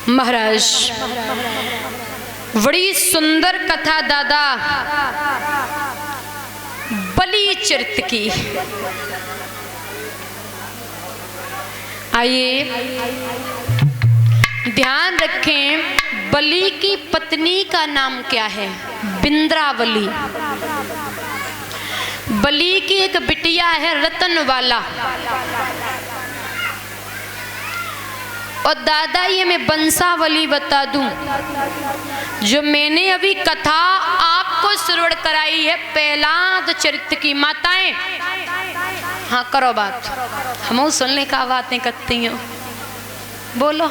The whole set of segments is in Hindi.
महाराज बड़ी सुंदर कथा दादा बलि चरित्र की। आइए ध्यान रखें, बलि की पत्नी का नाम क्या है? बिंद्रावली। बलि की एक बिटिया है रतनवाला। और दादा ये मैं वंशावली बता दूं, जो मैंने अभी कथा आपको श्रवण कराई है प्रहलाद चरित्र की। माताएं हाँ करो बात, हम सुनने का बातें करती हो, बोलो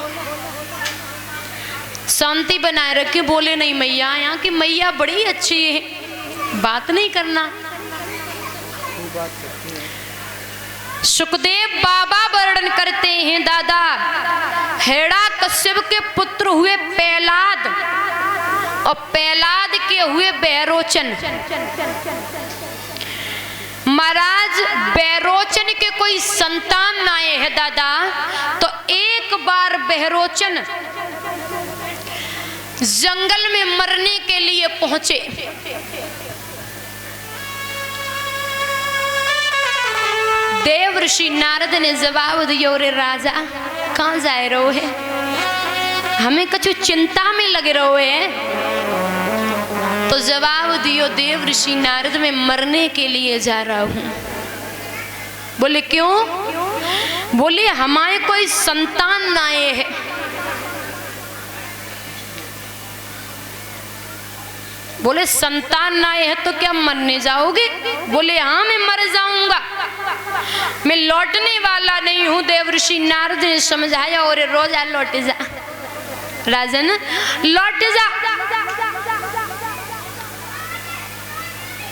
शांति बनाए रखिए, बोले नहीं मैया, यहाँ की मैया बड़ी अच्छी है, बात नहीं करना। सुखदेव बाबा वर्णन करते हैं दादा, हेड़ा कश्यप के पुत्र हुए प्रहलाद और प्रहलाद के हुए बहरोचन। महाराज बहरोचन के कोई संतान ना आए है दादा, तो एक बार बहरोचन जंगल में मरने के लिए पहुंचे। देव ऋषि नारद ने जवाब दियो, रे राजा कहाँ जाए रहो है, हमें कछु चिंता में लगे रहो है। तो जवाब दियो देव ऋषि नारद, मैं मरने के लिए जा रहा हूँ। बोले क्यों? बोले हमारे कोई संतान ना आए है। बोले संतान ना आए है तो क्या मरने जाओगे? बोले हाँ मैं मर जाऊंगा, मैं लौटने वाला नहीं हूं। देव ऋषि नारद ने समझाया, और रोजा लौट जा राजन, लौट जा।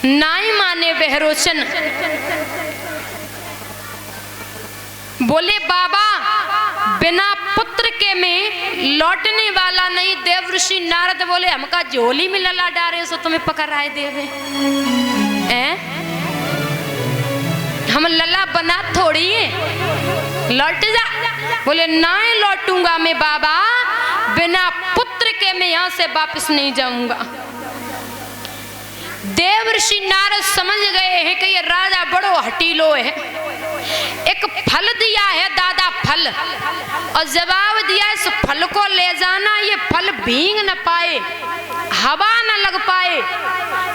नाई माने बहरोचन। बोले बाबा बिना पुत्र के मैं लौटने वाला नहीं। देव ऋषि नारद बोले हमका झोली में लला डारे सो तुम्हें पकड़ आए देवे, हम लला बना थोड़ी है, लौट जा। बोले नहीं लौटूंगा मैं बाबा, बिना पुत्र के मैं यहाँ से वापस नहीं जाऊंगा। देव ऋषि नारद समझ गए हैं कि ये राजा बड़ो हटीलो है। एक फल दिया है दादा, फल, और जवाब दिया इस फल को ले जाना, ये फल भींग न पाए, हवा न लग पाए,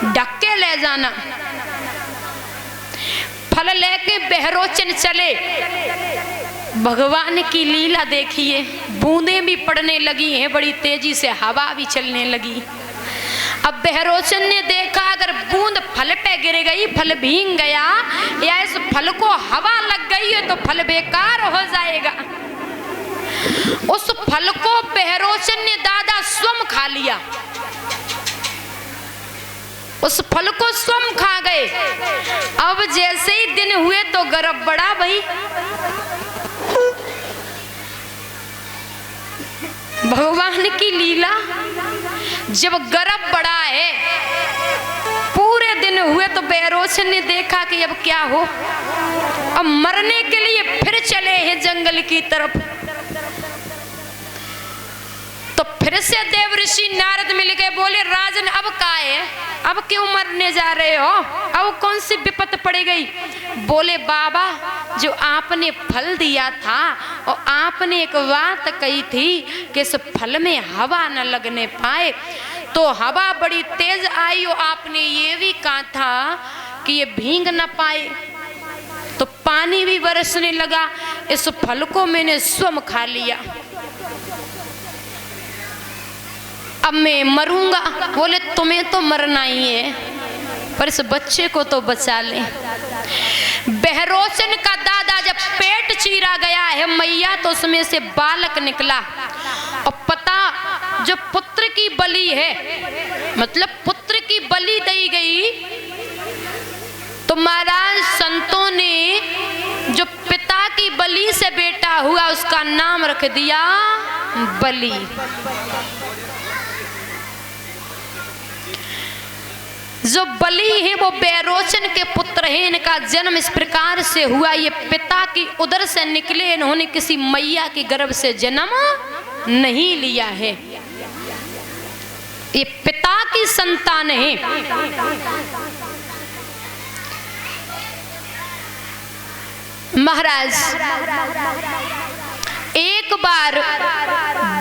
ढक के ले जाना। फल लेके बहरोचन चले। भगवान की लीला देखिए, बूंदें भी पड़ने लगी हैं, बड़ी तेजी से हवा भी चलने लगी। अब बहरोचन ने देखा अगर बूंद फल पे गिर गई, फल भींग गया, या इस फल को हवा लग गई है तो फल बेकार हो जाएगा। उस फल को बहरोचन ने दादा स्वयं खा लिया, उस फल को स्वयं खा गए। अब जैसे ही दिन हुए तो गर्भ बढ़ा भाई। भगवान की लीला, जब गर्भ बढ़ा है, पूरे दिन हुए तो बहरोचन ने देखा कि अब क्या हो, अब मरने के लिए फिर चले हैं जंगल की तरफ। तो फिर से देव ऋषि नारद मिल गए, बोले राजन अब का है, अब क्यों मरने जा रहे हो, अब कौन सी विपत पड़ गई? बोले बाबा जो आपने फल दिया था और आपने एक बात कही थी कि इस फल में हवा न लगने पाए, तो हवा बड़ी तेज आई और आपने ये भी कहा था कि ये भींग न पाए, तो पानी भी बरसने लगा। इस फल को मैंने स्वयं खा लिया, अब मैं मरूंगा। बोले तुम्हें तो मरना ही है, पर इस बच्चे को तो बचा ले। बहरोचन का दादा जब पेट चीरा गया है मैया, तो उसमें से बालक निकला। और पता जो पुत्र की बलि है, मतलब पुत्र की बलि दी गई, तो महाराज संतों ने जो पिता की बलि से बेटा हुआ उसका नाम रख दिया बलि। जो बलि है वो बेरोचन के पुत्र हैं, इनका जन्म इस प्रकार से हुआ, ये पिता की उदर से निकले, इन्होंने किसी मैया के गर्भ से जन्म नहीं लिया है, ये पिता की संतान है। महाराज एक बार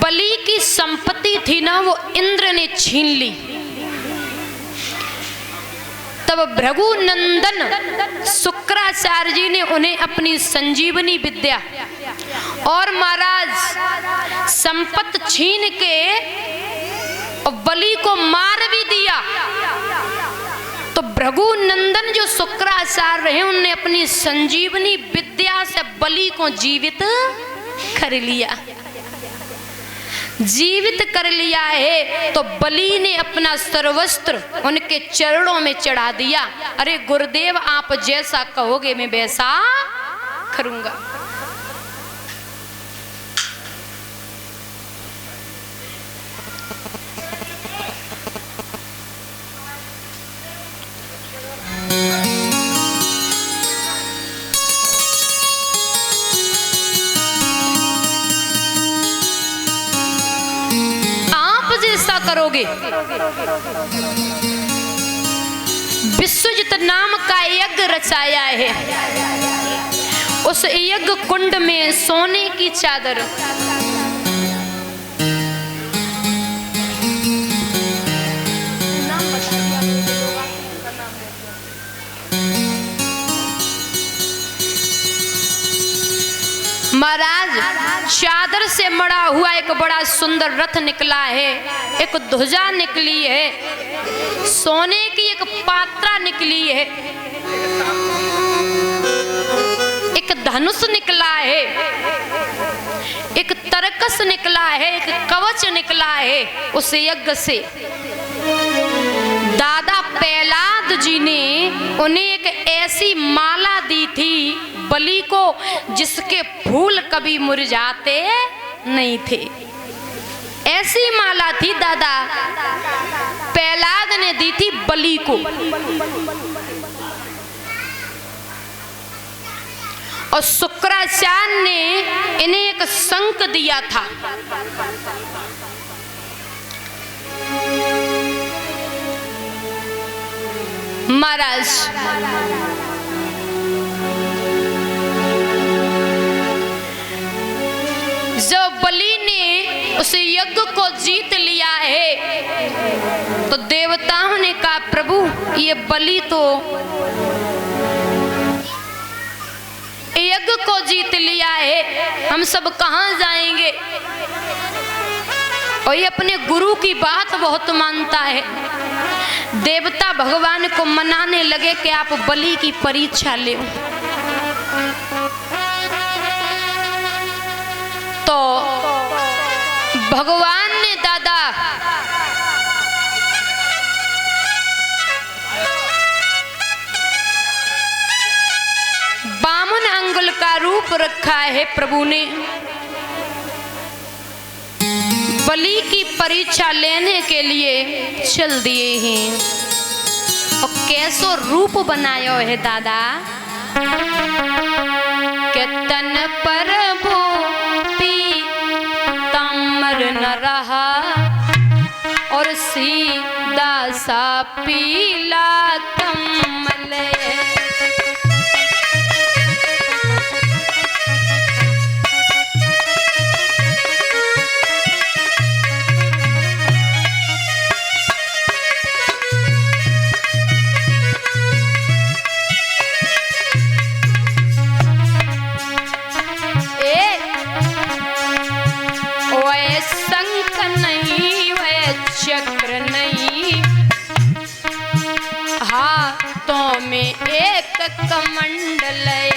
बलि की संपत्ति थी ना, वो इंद्र ने छीन ली। तब भृगुनंदन शुक्राचार्य जी ने उन्हें अपनी संजीवनी विद्या और महाराज संपत्ति छीन के बलि को मार भी दिया। तो भृगुनंदन जो शुक्राचार्य रहे, उन्होंने अपनी संजीवनी विद्या से बलि को जीवित कर लिया, जीवित कर लिया है। तो बलि ने अपना सर्वस्त्र उनके चरणों में चढ़ा दिया, अरे गुरुदेव आप जैसा कहोगे मैं वैसा करूंगा। करोगे। विश्वजित नाम का यज्ञ रचाया है, उस यज्ञ कुंड में सोने की चादर, महाराज चादर से मड़ा हुआ एक बड़ा सुंदर रथ निकला है, एक ध्वजा निकली है, सोने की एक पात्रा निकली है, एक धनुष निकला है, एक तरकस निकला है, एक कवच निकला है। उस यज्ञ से दादा प्रहलाद जी ने उन्हें एक ऐसी माला दी थी बलि को, जिसके फूल कभी मुरझाते नहीं थे। ऐसी माला थी दादा प्रहलाद ने दी थी बलि को। और शुक्राचार्य ने इन्हें एक शंख दिया था। महाराज जब बलि ने उस यज्ञ को जीत लिया है, तो देवताओं ने कहा प्रभु ये बलि तो यज्ञ को जीत लिया है, हम सब कहां जाएंगे। और ये अपने गुरु की बात बहुत मानता है। देवता भगवान को मनाने लगे कि आप बलि की परीक्षा ले। तो भगवान ने दादा बामन अंगुल का रूप रखा है, प्रभु ने बलि की परीक्षा लेने के लिए चल दिए हैं। और कैसो रूप बनायो है दादा, के तन पर ताम्र न रहा और सीधा सा पीला कमल। चक्र नहीं, हाथों में एक कमंडल है।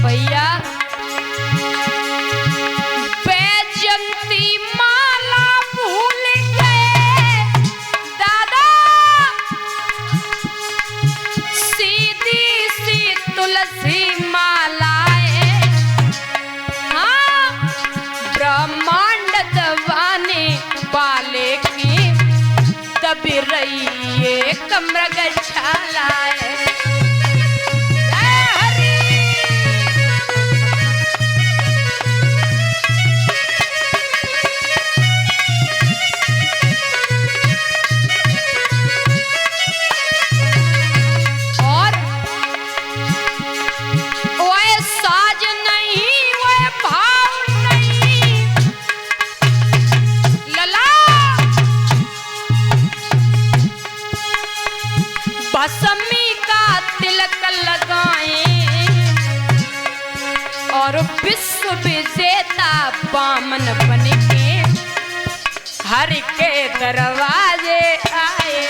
भैया का तिलक लगाए और विश्व विजेता बामन बन के हरि के दरवाजे आए।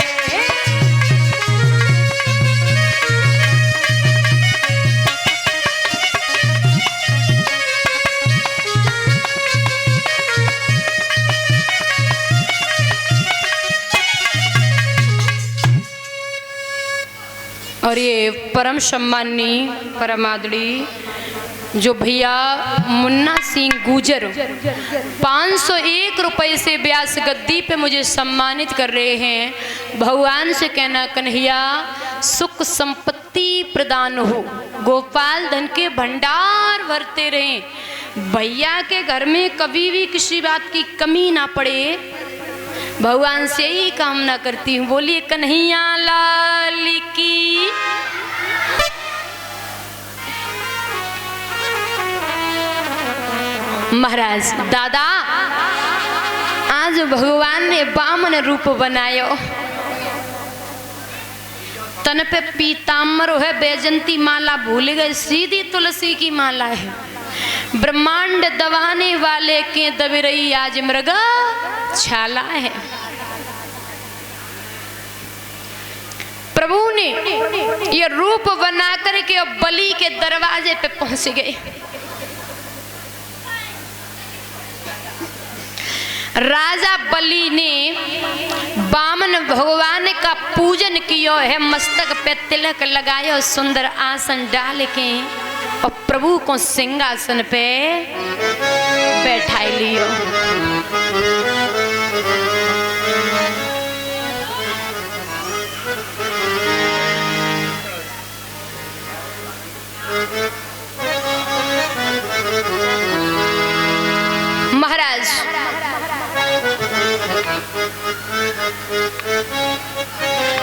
और ये परम सम्मानी परम आदरणीय जो भैया मुन्ना सिंह गुजर 501 रुपए से व्यास गद्दी पे मुझे सम्मानित कर रहे हैं। भगवान से कहना कन्हैया सुख संपत्ति प्रदान हो, गोपाल धन के भंडार भरते रहें, भैया के घर में कभी भी किसी बात की कमी ना पड़े, भगवान से ही कामना करती हूँ। बोलिए कन्हैया लाल की। महाराज दादा आज भगवान ने बामन रूप बनायो, तन पे पीताम्बर है, बैजंती माला भूल गए, सीधी तुलसी की माला है, ब्रह्मांड दबाने वाले के दबी रही आज मृगा छाला है। प्रभु ने ये रूप बना करके बलि के दरवाजे पे पहुंच गए। राजा बलि ने बामन भगवान का पूजन किया है, मस्तक पे तिलक लगाया, सुंदर आसन डाल के और प्रभु को सिंहासन पे बैठा लियो। महाराज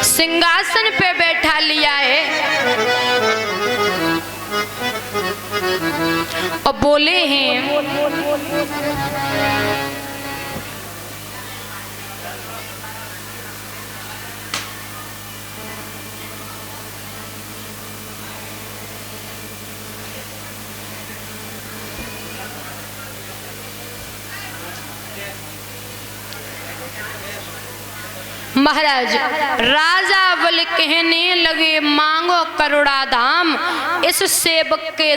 सिंहासन पे बैठा लिया है और बोले हैं महाराज राजा बल कहने लगे मांगो करुणा धाम, इस सेवक के